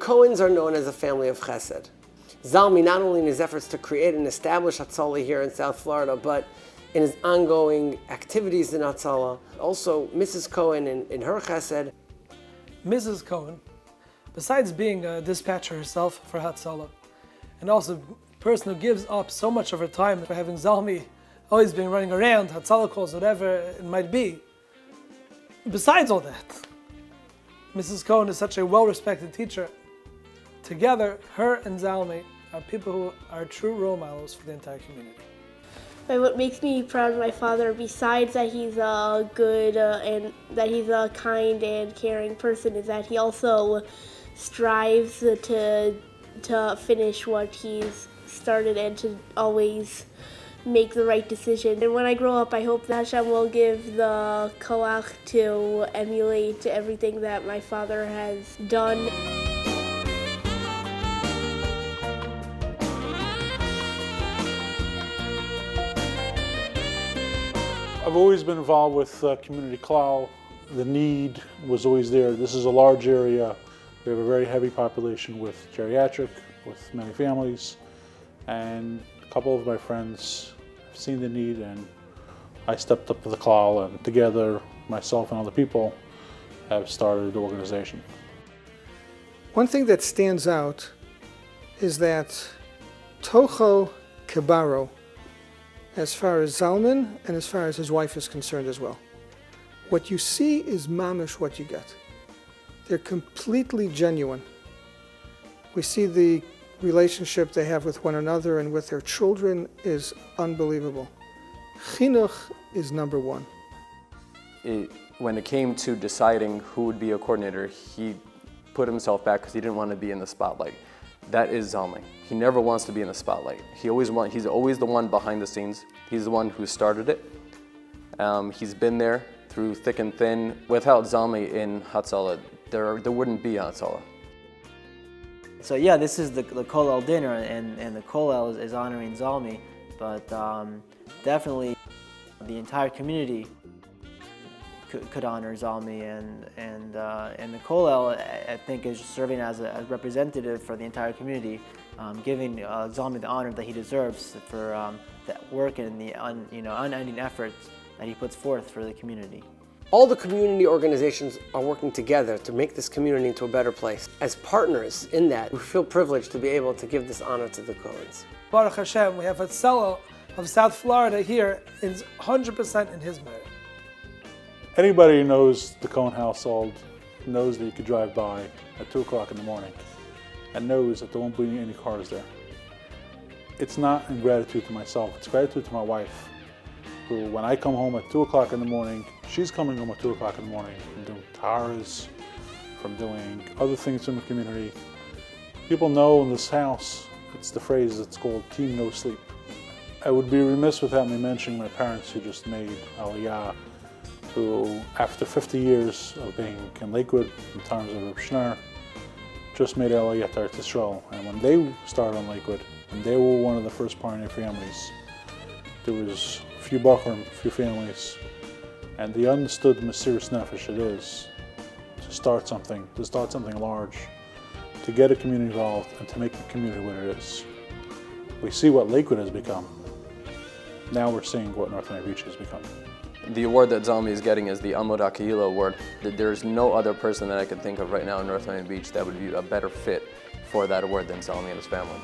Cohens are known as a family of chesed. Zalman, not only in his efforts to create and establish Hatzalah here in South Florida, but in his ongoing activities in Hatzalah. Also, Mrs. Cohen in her chesed. Mrs. Cohen, besides being a dispatcher herself for Hatzalah, and also a person who gives up so much of her time for having Zalmi always being running around, Hatzalah calls, whatever it might be. Besides all that, Mrs. Cohen is such a well-respected teacher. Together, her and Zalmi are people who are true role models for the entire community. And what makes me proud of my father, besides that he's a good and that he's a kind and caring person, is that he also strives to finish what he's started and to always make the right decision. And when I grow up, I hope that Hashem will give the koach to emulate everything that my father has done. I've always been involved with community kollel. The need was always there. This is a large area. We have a very heavy population with geriatric, with many families, and a couple of my friends have seen the need, and I stepped up to the kollel, and together, myself and other people have started the organization. One thing that stands out is that Toho Kebaro, as far as Zalman and as far as his wife is concerned as well. What you see is mamish what you get. They're completely genuine. We see the relationship they have with one another and with their children is unbelievable. Chinuch is number one. When it came to deciding who would be a coordinator, he put himself back because he didn't want to be in the spotlight. That is Zalman. He never wants to be in the spotlight. He's always the one behind the scenes. He's the one who started it. He's been there through thick and thin. Without Zalman in Hatzalah, there wouldn't be Hatzalah. So yeah, this is the kollel dinner, and the kollel is honoring Zalmi, but definitely the entire community could honor Zalmi, and the kollel, I think, is serving as a representative for the entire community, giving Zalmi the honor that he deserves for that work and the unending efforts that he puts forth for the community. All the community organizations are working together to make this community into a better place. As partners in that, we feel privileged to be able to give this honor to the Cohens. Baruch Hashem, we have Hatzalah of South Florida here, is 100% in his merit. Anybody who knows the Cohen household knows that you could drive by at 2 o'clock in the morning and knows that there won't be any cars there. It's not in gratitude to myself, it's gratitude to my wife, who when I come home at 2 o'clock in the morning, she's coming home at 2 o'clock in the morning from doing taharas, from doing other things in the community. People know in this house, it's the phrase that's called team no sleep. I would be remiss without me mentioning my parents who just made Aliyah, who after 50 years of being in Lakewood in terms of Reb Schneur, just made Aliyah to Eretz Yisrael. And when they started on Lakewood, and they were one of the first pioneer families, there was a few Bachrim, a few families, and they understood the Mesiras Nefesh it is to start something large, to get a community involved, and to make the community what it is. We see what Lakewood has become. Now we're seeing what North Miami Beach has become. The award that Zalmi is getting is the Amud HaKehillah Award. There's no other person that I can think of right now in North Miami Beach that would be a better fit for that award than Zalmi and his family.